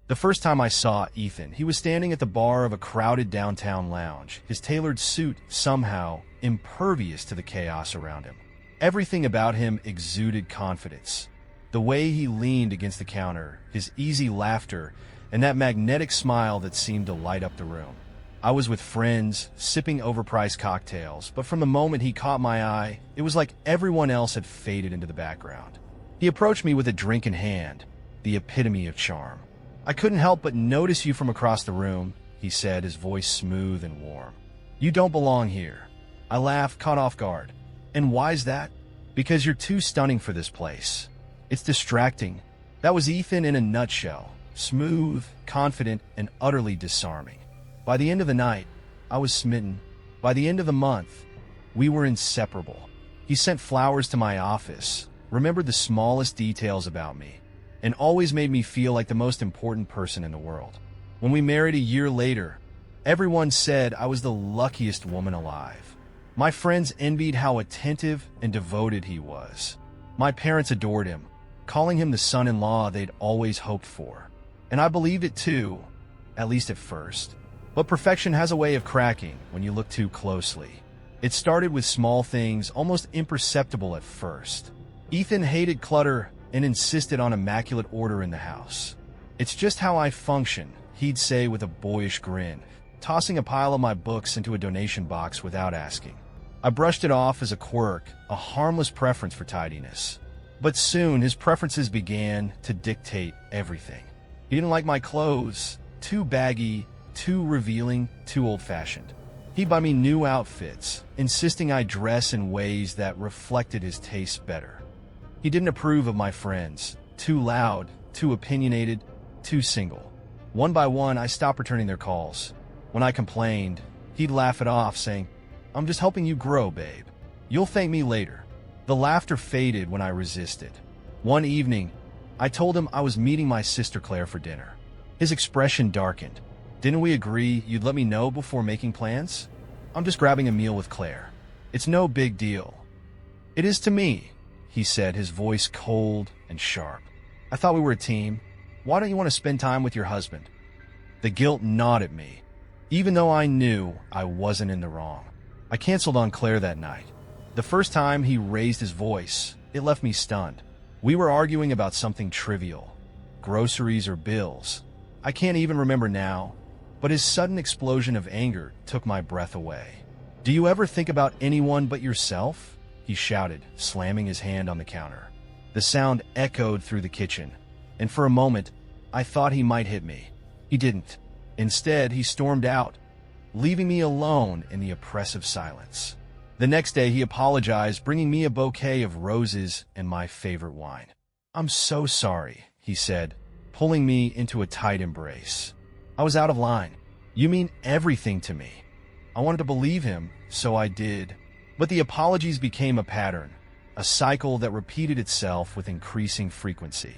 The first time I saw Ethan, he was standing at the bar of a crowded downtown lounge, his tailored suit somehow impervious to the chaos around him. Everything about him exuded confidence. The way he leaned against the counter, his easy laughter, and that magnetic smile that seemed to light up the room. I was with friends, sipping overpriced cocktails, but from the moment he caught my eye, it was like everyone else had faded into the background. He approached me with a drink in hand, the epitome of charm. "I couldn't help but notice you from across the room," he said, his voice smooth and warm. "You don't belong here." I laughed, caught off guard. "And why's that?" "Because you're too stunning for this place. It's distracting." That was Ethan in a nutshell. Smooth, confident, and utterly disarming. By the end of the night, I was smitten. By the end of the month, we were inseparable. He sent flowers to my office, remembered the smallest details about me, and always made me feel like the most important person in the world. When we married a year later, everyone said I was the luckiest woman alive. My friends envied how attentive and devoted he was. My parents adored him, calling him the son-in-law they'd always hoped for. And I believed it too, at least at first. But perfection has a way of cracking when you look too closely. It started with small things, almost imperceptible at first. Ethan hated clutter and insisted on immaculate order in the house. "It's just how I function," he'd say with a boyish grin, tossing a pile of my books into a donation box without asking. I brushed it off as a quirk, a harmless preference for tidiness. But soon his preferences began to dictate everything. He didn't like my clothes, too baggy, too revealing, too old-fashioned. He'd buy me new outfits, insisting I dress in ways that reflected his tastes better. He didn't approve of my friends, too loud, too opinionated, too single. One by one, I stopped returning their calls. When I complained, he'd laugh it off, saying, "I'm just helping you grow, babe. You'll thank me later." The laughter faded when I resisted. One evening, I told him I was meeting my sister Claire for dinner. His expression darkened. "Didn't we agree you'd let me know before making plans?" "I'm just grabbing a meal with Claire. It's no big deal." "It is to me," he said, his voice cold and sharp. "I thought we were a team. Why don't you want to spend time with your husband?" The guilt gnawed at me, even though I knew I wasn't in the wrong. I canceled on Claire that night. The first time he raised his voice, it left me stunned. We were arguing about something trivial, groceries or bills. I can't even remember now, but his sudden explosion of anger took my breath away. "Do you ever think about anyone but yourself?" he shouted, slamming his hand on the counter. The sound echoed through the kitchen, and for a moment, I thought he might hit me. He didn't. Instead, he stormed out, leaving me alone in the oppressive silence. The next day, he apologized, bringing me a bouquet of roses and my favorite wine. "I'm so sorry," he said, pulling me into a tight embrace. I was out of line. "You mean everything to me." I wanted to believe him, so I did. But the apologies became a pattern, a cycle that repeated itself with increasing frequency.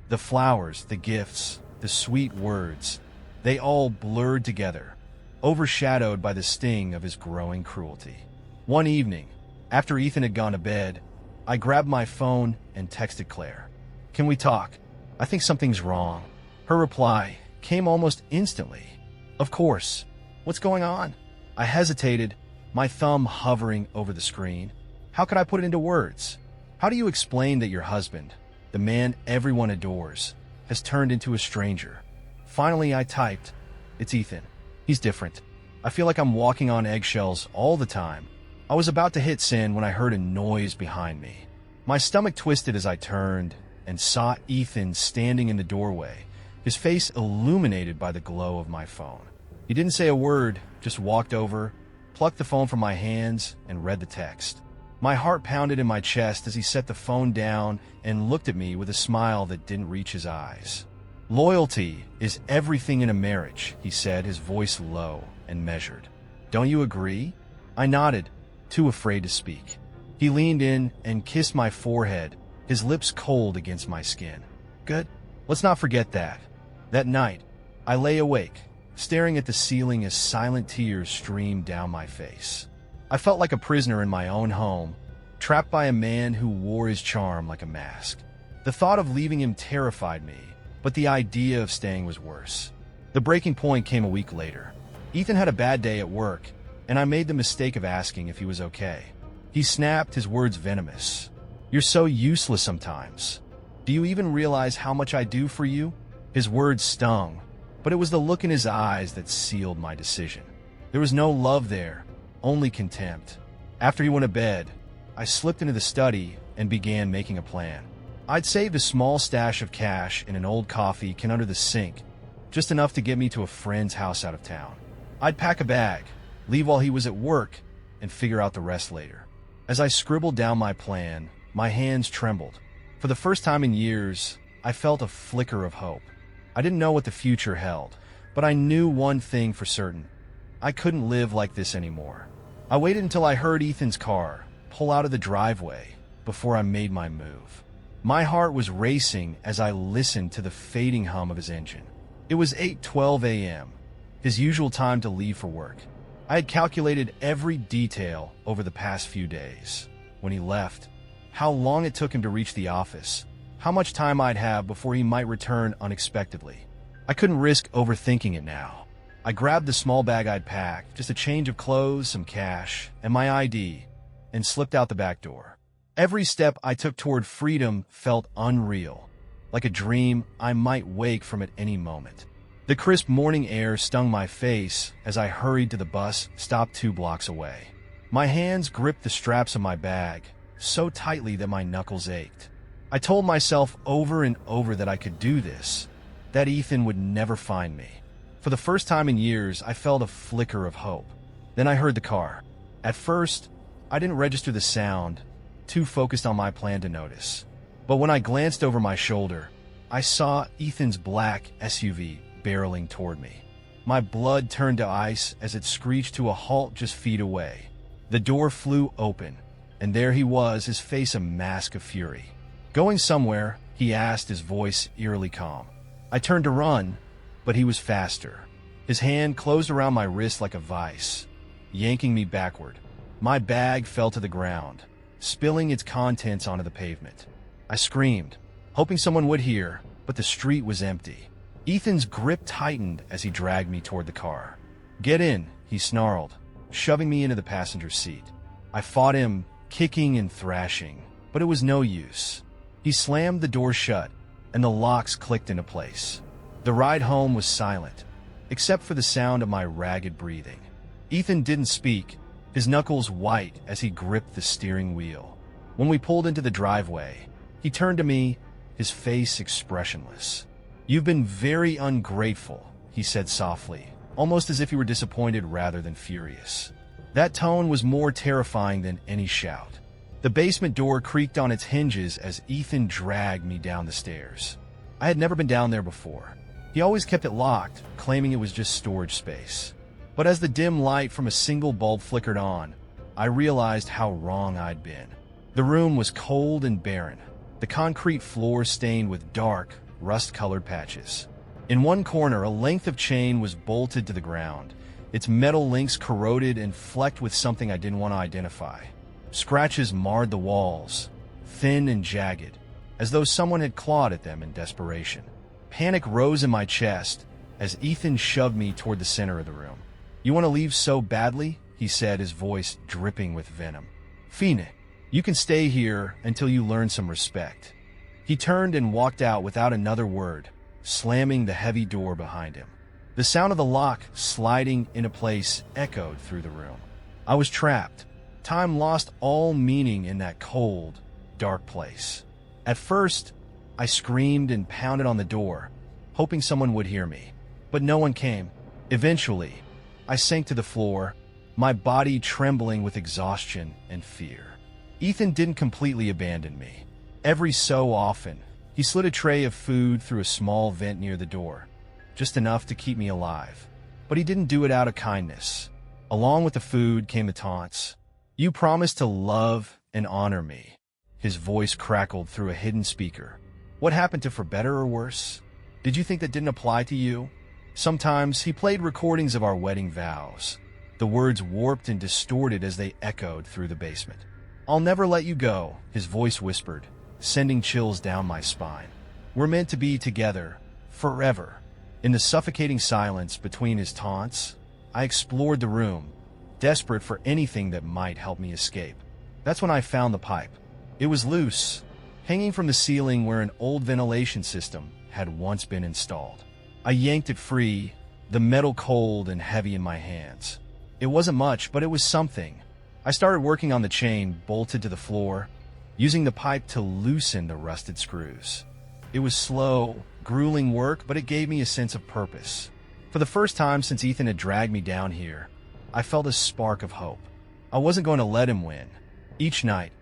The flowers, the gifts, the sweet words, they all blurred together, overshadowed by the sting of his growing cruelty. One evening, after Ethan had gone to bed, I grabbed my phone and texted Claire. "Can we talk? I think something's wrong." Her reply came almost instantly. "Of course. What's going on?" I hesitated, my thumb hovering over the screen. How could I put it into words? How do you explain that your husband, the man everyone adores, has turned into a stranger? Finally, I typed, "It's Ethan. He's different. I feel like I'm walking on eggshells all the time." I was about to hit send when I heard a noise behind me. My stomach twisted as I turned and saw Ethan standing in the doorway, his face illuminated by the glow of my phone. He didn't say a word, just walked over, plucked the phone from my hands, and read the text. My heart pounded in my chest as he set the phone down and looked at me with a smile that didn't reach his eyes. "Loyalty is everything in a marriage," he said, his voice low and measured. "Don't you agree?" I nodded, too afraid to speak. He leaned in and kissed my forehead, his lips cold against my skin. "Good. Let's not forget that." That night, I lay awake, staring at the ceiling as silent tears streamed down my face. I felt like a prisoner in my own home, trapped by a man who wore his charm like a mask. The thought of leaving him terrified me, but the idea of staying was worse. The breaking point came a week later. Ethan had a bad day at work, and I made the mistake of asking if he was okay. He snapped, his words venomous. "You're so useless sometimes. Do you even realize how much I do for you?" His words stung, but it was the look in his eyes that sealed my decision. There was no love there, only contempt. After he went to bed, I slipped into the study and began making a plan. I'd saved a small stash of cash in an old coffee can under the sink, just enough to get me to a friend's house out of town. I'd pack a bag, leave while he was at work, and figure out the rest later. As I scribbled down my plan, my hands trembled. For the first time in years, I felt a flicker of hope. I didn't know what the future held, but I knew one thing for certain. I couldn't live like this anymore. I waited until I heard Ethan's car pull out of the driveway before I made my move. My heart was racing as I listened to the fading hum of his engine. It was 8:12 a.m., his usual time to leave for work. I had calculated every detail over the past few days. When he left, how long it took him to reach the office, how much time I'd have before he might return unexpectedly. I couldn't risk overthinking it now. I grabbed the small bag I'd packed, just a change of clothes, some cash, and my ID, and slipped out the back door. Every step I took toward freedom felt unreal, like a dream I might wake from at any moment. The crisp morning air stung my face as I hurried to the bus stop 2 blocks away. My hands gripped the straps of my bag so tightly that my knuckles ached. I told myself over and over that I could do this, that Ethan would never find me. For the first time in years, I felt a flicker of hope. Then I heard the car. At first, I didn't register the sound, too focused on my plan to notice. But when I glanced over my shoulder, I saw Ethan's black SUV barreling toward me. My blood turned to ice as it screeched to a halt just feet away. The door flew open, and there he was, his face a mask of fury. "Going somewhere?" he asked, his voice eerily calm. I turned to run, but he was faster. His hand closed around my wrist like a vice, yanking me backward. My bag fell to the ground, spilling its contents onto the pavement. I screamed, hoping someone would hear, but the street was empty. Ethan's grip tightened as he dragged me toward the car. "Get in," he snarled, shoving me into the passenger seat. I fought him, kicking and thrashing, but it was no use. He slammed the door shut, and the locks clicked into place. The ride home was silent, except for the sound of my ragged breathing. Ethan didn't speak, his knuckles white as he gripped the steering wheel. When we pulled into the driveway, he turned to me, his face expressionless. "You've been very ungrateful," he said softly, almost as if he were disappointed rather than furious. That tone was more terrifying than any shout. The basement door creaked on its hinges as Ethan dragged me down the stairs. I had never been down there before. He always kept it locked, claiming it was just storage space. But as the dim light from a single bulb flickered on, I realized how wrong I'd been. The room was cold and barren, the concrete floor stained with dark, rust-colored patches. In one corner, a length of chain was bolted to the ground, its metal links corroded and flecked with something I didn't want to identify. Scratches marred the walls, thin and jagged, as though someone had clawed at them in desperation. Panic rose in my chest as Ethan shoved me toward the center of the room. "You want to leave so badly?" he said, his voice dripping with venom. "Fine, you can stay here until you learn some respect." He turned and walked out without another word, slamming the heavy door behind him. The sound of the lock sliding into place echoed through the room. I was trapped. Time lost all meaning in that cold, dark place. At first, I screamed and pounded on the door, hoping someone would hear me. But no one came. Eventually, I sank to the floor, my body trembling with exhaustion and fear. Ethan didn't completely abandon me. Every so often, he slid a tray of food through a small vent near the door, just enough to keep me alive. But he didn't do it out of kindness. Along with the food came the taunts. "You promised to love and honor me." His voice crackled through a hidden speaker. "What happened to for better or worse? Did you think that didn't apply to you?" Sometimes he played recordings of our wedding vows. The words warped and distorted as they echoed through the basement. "I'll never let you go," his voice whispered, sending chills down my spine. "We're meant to be together, forever. In the suffocating silence between his taunts, I explored the room, desperate for anything that might help me escape. That's when I found the pipe. It was loose, hanging from the ceiling where an old ventilation system had once been installed. I yanked it free, the metal cold and heavy in my hands. It wasn't much, but it was something. I started working on the chain bolted to the floor, using the pipe to loosen the rusted screws. It was slow, grueling work, but it gave me a sense of purpose. For the first time since Ethan had dragged me down here, I felt a spark of hope. I wasn't going to let him win. Each night,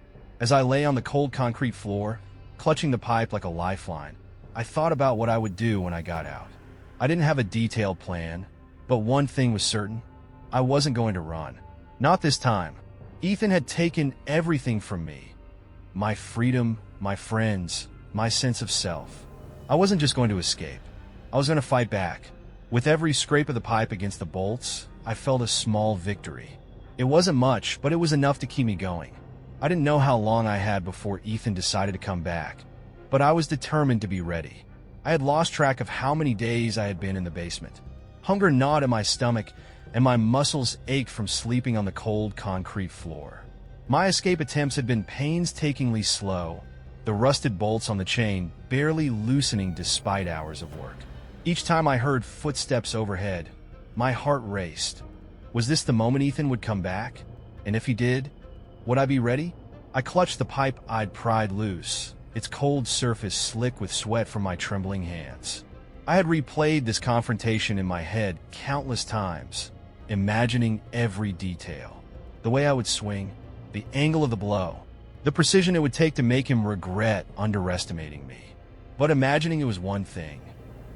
as I lay on the cold concrete floor, clutching the pipe like a lifeline, I thought about what I would do when I got out. I didn't have a detailed plan, but one thing was certain. I wasn't going to run. Not this time. Ethan had taken everything from me. My freedom, my friends, my sense of self. I wasn't just going to escape. I was going to fight back. With every scrape of the pipe against the bolts, I felt a small victory. It wasn't much, but it was enough to keep me going. I didn't know how long I had before Ethan decided to come back, but I was determined to be ready. I had lost track of how many days I had been in the basement. Hunger gnawed at my stomach, and my muscles ached from sleeping on the cold concrete floor. My escape attempts had been painstakingly slow, the rusted bolts on the chain barely loosening despite hours of work. Each time I heard footsteps overhead, my heart raced. Was this the moment Ethan would come back? And if he did, would I be ready? I clutched the pipe I'd pried loose, its cold surface slick with sweat from my trembling hands. I had replayed this confrontation in my head countless times, imagining every detail. The way I would swing, the angle of the blow, the precision it would take to make him regret underestimating me. But imagining it was one thing,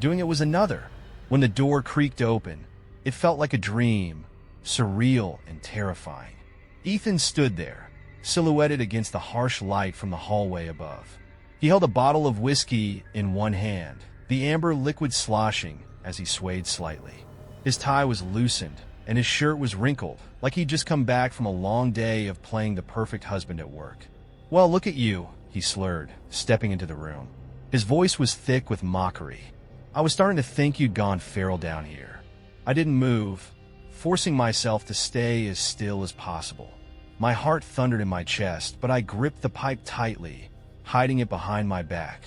doing it was another. When the door creaked open, it felt like a dream, surreal and terrifying. Ethan stood there, silhouetted against the harsh light from the hallway above. He held a bottle of whiskey in one hand, the amber liquid sloshing as he swayed slightly. His tie was loosened, and his shirt was wrinkled, like he'd just come back from a long day of playing the perfect husband at work. "Well, look at you," he slurred, stepping into the room. His voice was thick with mockery. "I was starting to think you'd gone feral down here." I didn't move, forcing myself to stay as still as possible. My heart thundered in my chest, but I gripped the pipe tightly, hiding it behind my back.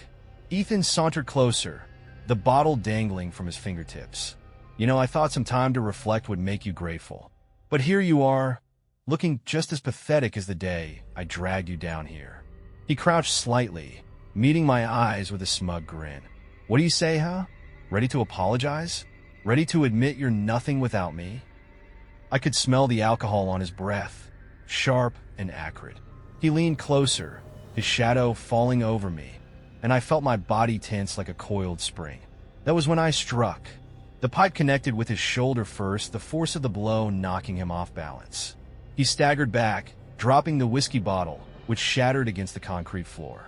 Ethan sauntered closer, the bottle dangling from his fingertips. "You know, I thought some time to reflect would make you grateful. But here you are, looking just as pathetic as the day I dragged you down here." He crouched slightly, meeting my eyes with a smug grin. "What do you say, huh? Ready to apologize? Ready to admit you're nothing without me?" I could smell the alcohol on his breath, sharp and acrid. He leaned closer, his shadow falling over me, and I felt my body tense like a coiled spring. That was when I struck. The pipe connected with his shoulder first, the force of the blow knocking him off balance. He staggered back, dropping the whiskey bottle, which shattered against the concrete floor.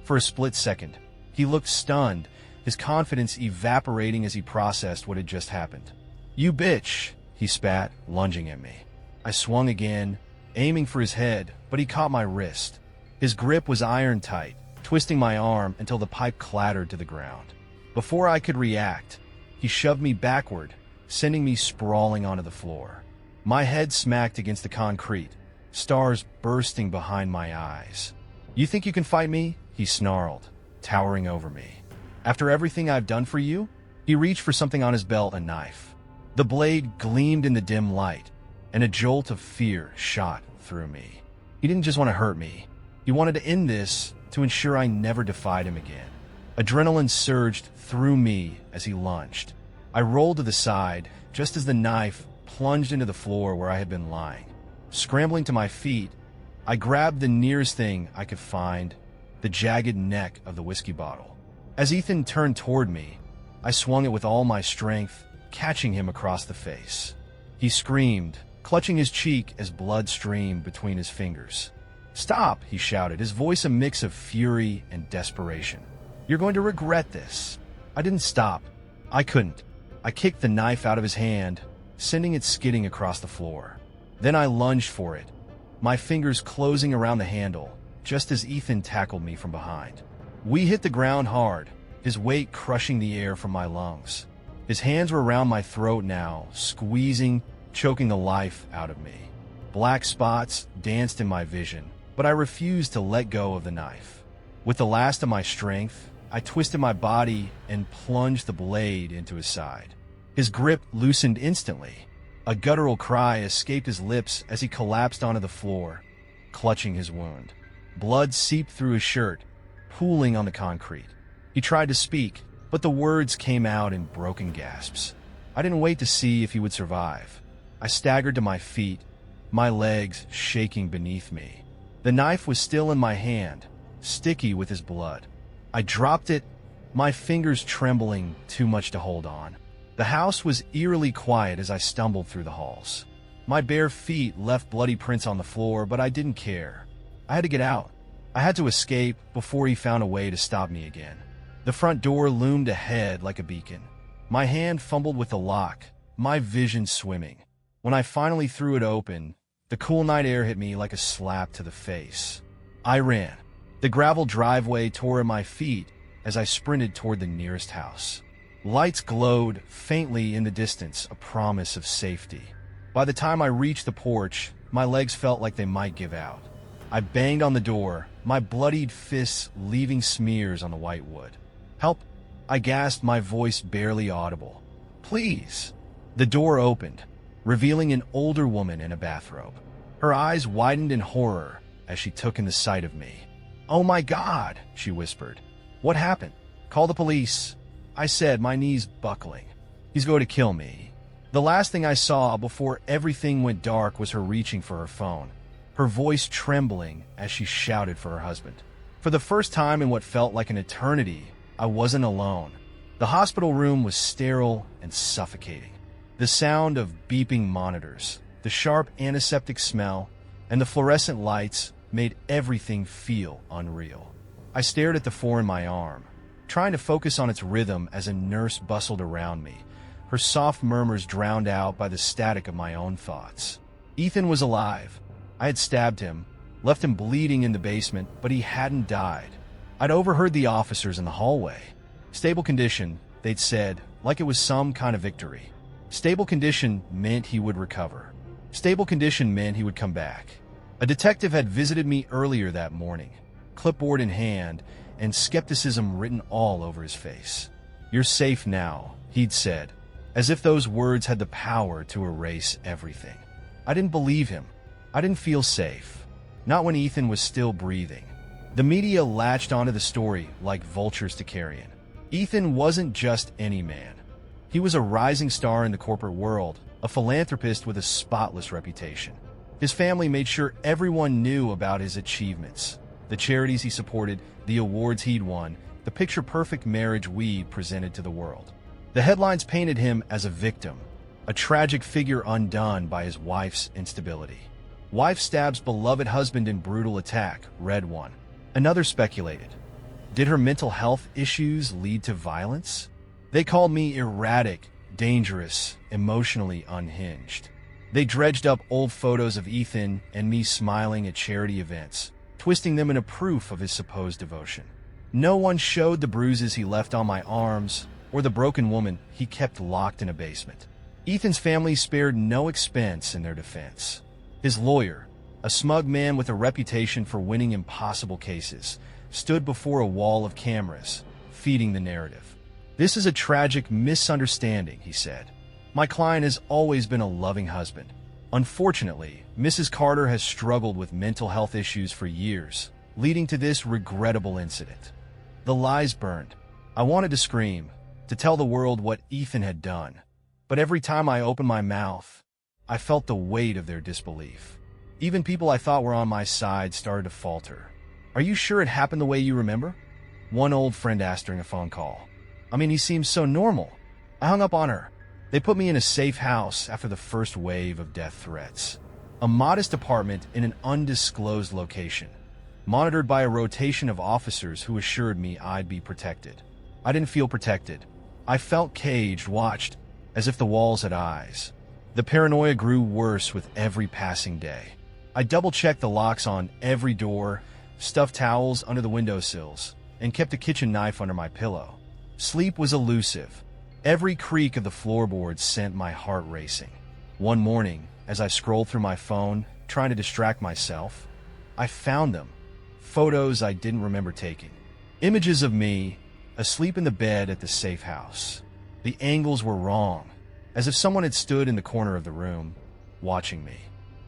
For a split second, he looked stunned, his confidence evaporating as he processed what had just happened. "You bitch," he spat, lunging at me. I swung again, aiming for his head, but he caught my wrist. His grip was iron tight, twisting my arm until the pipe clattered to the ground. Before I could react, he shoved me backward, sending me sprawling onto the floor. My head smacked against the concrete, stars bursting behind my eyes. "You think you can fight me?" he snarled, towering over me. "After everything I've done for you?" He reached for something on his belt, a knife. The blade gleamed in the dim light, and a jolt of fear shot through me. He didn't just want to hurt me. He wanted to end this, to ensure I never defied him again. Adrenaline surged through me as he lunged. I rolled to the side, just as the knife plunged into the floor where I had been lying. Scrambling to my feet, I grabbed the nearest thing I could find, the jagged neck of the whiskey bottle. As Ethan turned toward me, I swung it with all my strength, catching him across the face. He screamed, clutching his cheek as blood streamed between his fingers. "Stop," he shouted, his voice a mix of fury and desperation. "You're going to regret this." I didn't stop. I couldn't. I kicked the knife out of his hand, sending it skidding across the floor. Then I lunged for it, my fingers closing around the handle, just as Ethan tackled me from behind. We hit the ground hard, his weight crushing the air from my lungs. His hands were around my throat now, squeezing, choking the life out of me. Black spots danced in my vision, but I refused to let go of the knife. With the last of my strength, I twisted my body and plunged the blade into his side. His grip loosened instantly. A guttural cry escaped his lips as he collapsed onto the floor, clutching his wound. Blood seeped through his shirt, pooling on the concrete. He tried to speak, but the words came out in broken gasps. I didn't wait to see if he would survive. I staggered to my feet, my legs shaking beneath me. The knife was still in my hand, sticky with his blood. I dropped it, my fingers trembling too much to hold on. The house was eerily quiet as I stumbled through the halls. My bare feet left bloody prints on the floor, but I didn't care. I had to get out. I had to escape before he found a way to stop me again. The front door loomed ahead like a beacon. My hand fumbled with the lock, my vision swimming. When I finally threw it open, the cool night air hit me like a slap to the face. I ran. The gravel driveway tore at my feet as I sprinted toward the nearest house. Lights glowed faintly in the distance, a promise of safety. By the time I reached the porch, my legs felt like they might give out. I banged on the door, my bloodied fists leaving smears on the white wood. "Help!" I gasped, my voice barely audible. "Please!" The door opened, revealing an older woman in a bathrobe. Her eyes widened in horror as she took in the sight of me. "Oh my God," she whispered. "What happened?" "Call the police," I said, my knees buckling. "He's going to kill me." The last thing I saw before everything went dark was her reaching for her phone, her voice trembling as she shouted for her husband. For the first time in what felt like an eternity, I wasn't alone. The hospital room was sterile and suffocating. The sound of beeping monitors, the sharp antiseptic smell, and the fluorescent lights made everything feel unreal. I stared at the 4 in my arm, trying to focus on its rhythm as a nurse bustled around me, her soft murmurs drowned out by the static of my own thoughts. Ethan was alive. I had stabbed him, left him bleeding in the basement, but he hadn't died. I'd overheard the officers in the hallway. Stable condition, they'd said, like it was some kind of victory. Stable condition meant he would recover. Stable condition meant he would come back. A detective had visited me earlier that morning, clipboard in hand, and skepticism written all over his face. "You're safe now," he'd said, as if those words had the power to erase everything. I didn't believe him. I didn't feel safe. Not when Ethan was still breathing. The media latched onto the story like vultures to carrion. Ethan wasn't just any man. He was a rising star in the corporate world, a philanthropist with a spotless reputation. His family made sure everyone knew about his achievements, the charities he supported, the awards he'd won, the picture-perfect marriage we presented to the world. The headlines painted him as a victim, a tragic figure undone by his wife's instability. "Wife stabs beloved husband in brutal attack," read one. Another speculated, did her mental health issues lead to violence? They called me erratic, dangerous, emotionally unhinged. They dredged up old photos of Ethan and me smiling at charity events, twisting them into proof of his supposed devotion. No one showed the bruises he left on my arms or the broken woman he kept locked in a basement. Ethan's family spared no expense in their defense. His lawyer, a smug man with a reputation for winning impossible cases, stood before a wall of cameras, feeding the narrative. "This is a tragic misunderstanding," he said. "My client has always been a loving husband. Unfortunately, Mrs. Carter has struggled with mental health issues for years, leading to this regrettable incident." The lies burned. I wanted to scream, to tell the world what Ethan had done. But every time I opened my mouth, I felt the weight of their disbelief. Even people I thought were on my side started to falter. "Are you sure it happened the way you remember?" one old friend asked during a phone call. "I mean, he seems so normal." I hung up on her. They put me in a safe house after the first wave of death threats. A modest apartment in an undisclosed location, monitored by a rotation of officers who assured me I'd be protected. I didn't feel protected. I felt caged, watched, as if the walls had eyes. The paranoia grew worse with every passing day. I double-checked the locks on every door, stuffed towels under the windowsills, and kept a kitchen knife under my pillow. Sleep was elusive. Every creak of the floorboards sent my heart racing. One morning, as I scrolled through my phone, trying to distract myself, I found them. Photos I didn't remember taking. Images of me, asleep in the bed at the safe house. The angles were wrong, as if someone had stood in the corner of the room, watching me.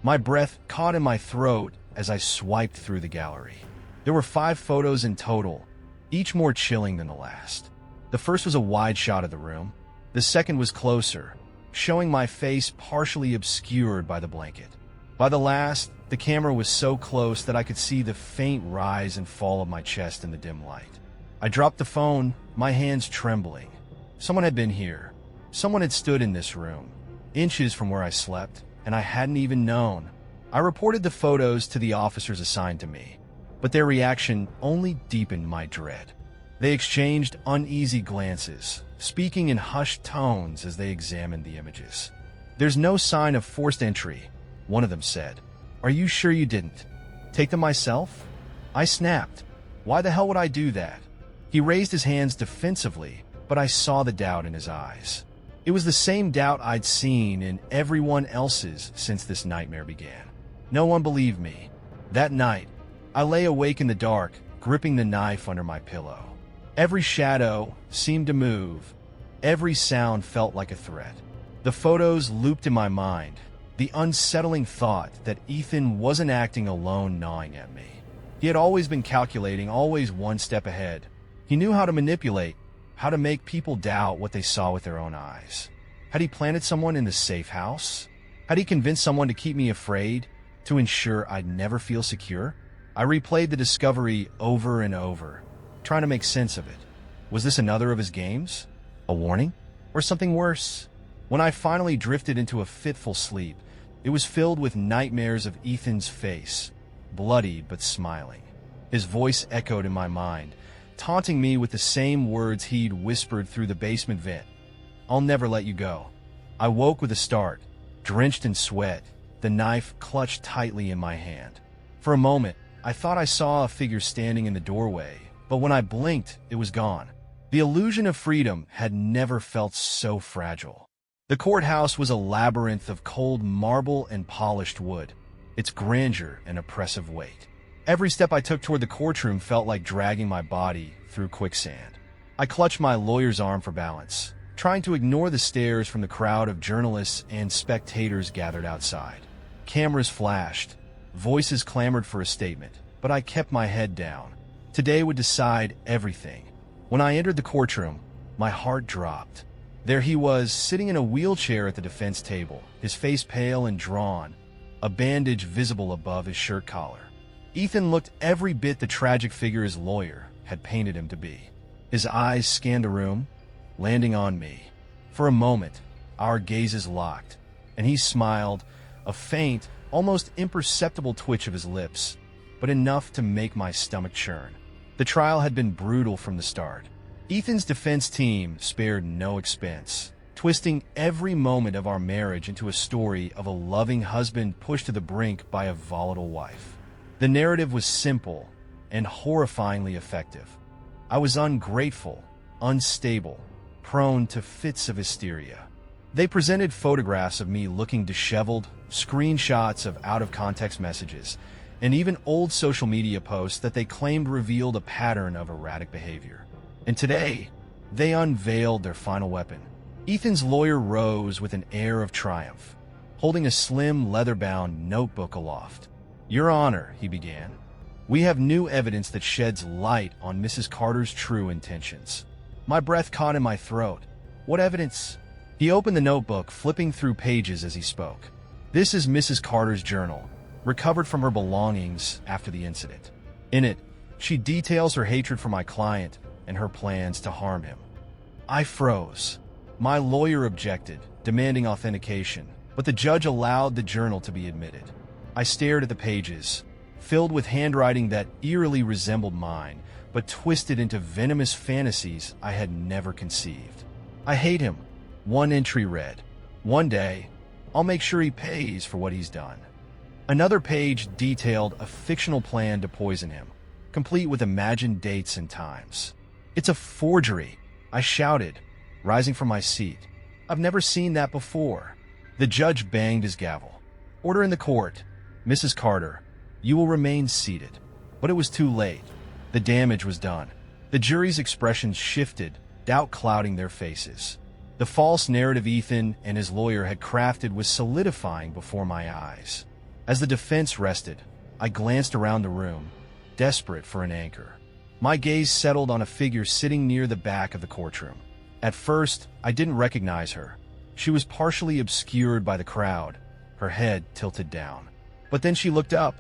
My breath caught in my throat as I swiped through the gallery. There were 5 photos in total, each more chilling than the last. The first was a wide shot of the room. The second was closer, showing my face partially obscured by the blanket. By the last, the camera was so close that I could see the faint rise and fall of my chest in the dim light. I dropped the phone, my hands trembling. Someone had been here. Someone had stood in this room, inches from where I slept, and I hadn't even known. I reported the photos to the officers assigned to me, but their reaction only deepened my dread. They exchanged uneasy glances, speaking in hushed tones as they examined the images. "There's no sign of forced entry," one of them said. "Are you sure you didn't take them myself?" I snapped. Why the hell would I do that? He raised his hands defensively, but I saw the doubt in his eyes. It was the same doubt I'd seen in everyone else's since this nightmare began. No one believed me. That night, I lay awake in the dark, gripping the knife under my pillow. Every shadow seemed to move. Every sound felt like a threat. The photos looped in my mind, the unsettling thought that Ethan wasn't acting alone gnawing at me. He had always been calculating, always one step ahead. He knew how to manipulate, how to make people doubt what they saw with their own eyes. Had he planted someone in the safe house? Had he convinced someone to keep me afraid, to ensure I'd never feel secure? I replayed the discovery over and over, trying to make sense of it. Was this another of his games? A warning? Or something worse? When I finally drifted into a fitful sleep, it was filled with nightmares of Ethan's face, bloodied but smiling. His voice echoed in my mind, taunting me with the same words he'd whispered through the basement vent. "I'll never let you go." I woke with a start, drenched in sweat, the knife clutched tightly in my hand. For a moment, I thought I saw a figure standing in the doorway, but when I blinked, it was gone. The illusion of freedom had never felt so fragile. The courthouse was a labyrinth of cold marble and polished wood, its grandeur an oppressive weight. Every step I took toward the courtroom felt like dragging my body through quicksand. I clutched my lawyer's arm for balance, trying to ignore the stares from the crowd of journalists and spectators gathered outside. Cameras flashed, voices clamored for a statement, but I kept my head down. Today would decide everything. When I entered the courtroom, my heart dropped. There he was, sitting in a wheelchair at the defense table, his face pale and drawn, a bandage visible above his shirt collar. Ethan looked every bit the tragic figure his lawyer had painted him to be. His eyes scanned the room, landing on me. For a moment, our gazes locked, and he smiled, a faint, almost imperceptible twitch of his lips, but enough to make my stomach churn. The trial had been brutal from the start. Ethan's defense team spared no expense, twisting every moment of our marriage into a story of a loving husband pushed to the brink by a volatile wife. The narrative was simple and horrifyingly effective. I was ungrateful, unstable, prone to fits of hysteria. They presented photographs of me looking disheveled, screenshots of out-of-context messages, and even old social media posts that they claimed revealed a pattern of erratic behavior. And today, they unveiled their final weapon. Ethan's lawyer rose with an air of triumph, holding a slim, leather-bound notebook aloft. "Your Honor," he began, "we have new evidence that sheds light on Mrs. Carter's true intentions." My breath caught in my throat. "What evidence?" He opened the notebook, flipping through pages as he spoke. "This is Mrs. Carter's journal, recovered from her belongings after the incident. In it, she details her hatred for my client and her plans to harm him." I froze. My lawyer objected, demanding authentication, but the judge allowed the journal to be admitted. I stared at the pages, filled with handwriting that eerily resembled mine, but twisted into venomous fantasies I had never conceived. "I hate him," one entry read. "One day, I'll make sure he pays for what he's done." Another page detailed a fictional plan to poison him, complete with imagined dates and times. "It's a forgery," I shouted, rising from my seat. "I've never seen that before." The judge banged his gavel. "Order in the court. Mrs. Carter, you will remain seated." But it was too late. The damage was done. The jury's expressions shifted, doubt clouding their faces. The false narrative Ethan and his lawyer had crafted was solidifying before my eyes. As the defense rested, I glanced around the room, desperate for an anchor. My gaze settled on a figure sitting near the back of the courtroom. At first, I didn't recognize her. She was partially obscured by the crowd, her head tilted down. But then she looked up,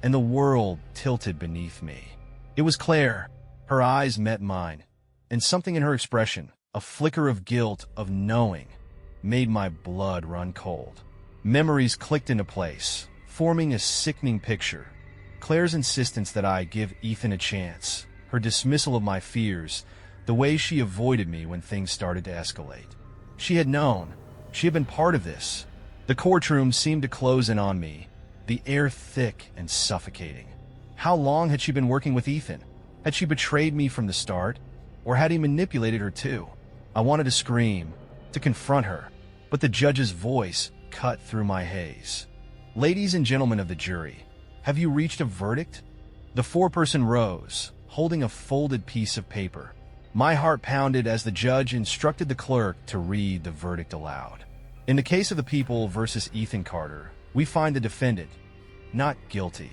and the world tilted beneath me. It was Claire. Her eyes met mine, and something in her expression, a flicker of guilt, of knowing, made my blood run cold. Memories clicked into place, forming a sickening picture. Claire's insistence that I give Ethan a chance, her dismissal of my fears, the way she avoided me when things started to escalate. She had known. She had been part of this. The courtroom seemed to close in on me, the air thick and suffocating. How long had she been working with Ethan? Had she betrayed me from the start? Or had he manipulated her too? I wanted to scream, to confront her, but the judge's voice cut through my haze. "Ladies and gentlemen of the jury, have you reached a verdict?" The foreperson rose, holding a folded piece of paper. My heart pounded as the judge instructed the clerk to read the verdict aloud. "In the case of the people versus Ethan Carter, we find the defendant not guilty."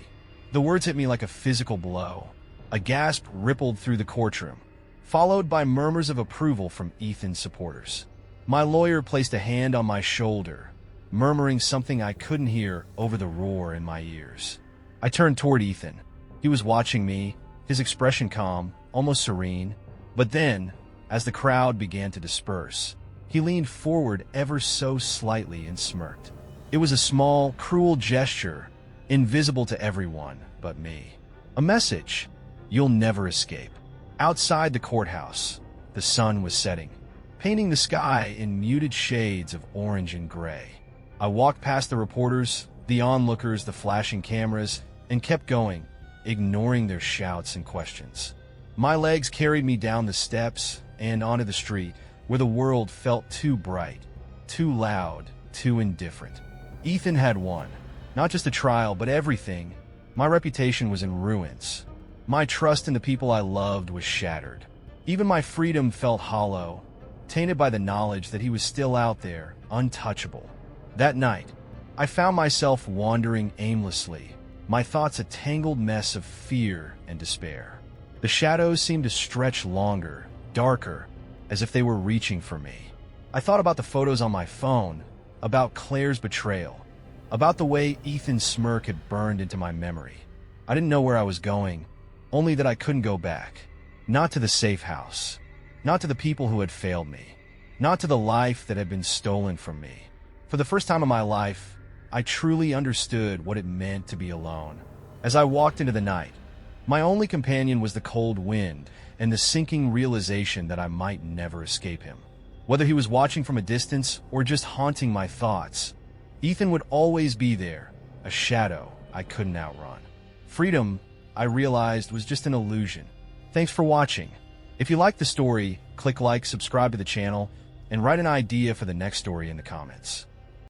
The words hit me like a physical blow. A gasp rippled through the courtroom, followed by murmurs of approval from Ethan's supporters. My lawyer placed a hand on my shoulder, murmuring something I couldn't hear over the roar in my ears. I turned toward Ethan. He was watching me, his expression calm, almost serene. But then, as the crowd began to disperse, he leaned forward ever so slightly and smirked. It was a small, cruel gesture, invisible to everyone but me. A message: you'll never escape. Outside the courthouse, the sun was setting, painting the sky in muted shades of orange and gray. I walked past the reporters, the onlookers, the flashing cameras, and kept going, ignoring their shouts and questions. My legs carried me down the steps and onto the street, where the world felt too bright, too loud, too indifferent. Ethan had won. Not just a trial, but everything. My reputation was in ruins. My trust in the people I loved was shattered. Even my freedom felt hollow, tainted by the knowledge that he was still out there, untouchable. That night, I found myself wandering aimlessly, my thoughts a tangled mess of fear and despair. The shadows seemed to stretch longer, darker, as if they were reaching for me. I thought about the photos on my phone, about Claire's betrayal, about the way Ethan's smirk had burned into my memory. I didn't know where I was going, only that I couldn't go back. Not to the safe house, not to the people who had failed me, not to the life that had been stolen from me. For the first time in my life, I truly understood what it meant to be alone. As I walked into the night, my only companion was the cold wind and the sinking realization that I might never escape him. Whether he was watching from a distance or just haunting my thoughts, Ethan would always be there, a shadow I couldn't outrun. Freedom, I realized, was just an illusion. Thanks for watching. If you liked the story, click like, subscribe to the channel, and write an idea for the next story in the comments.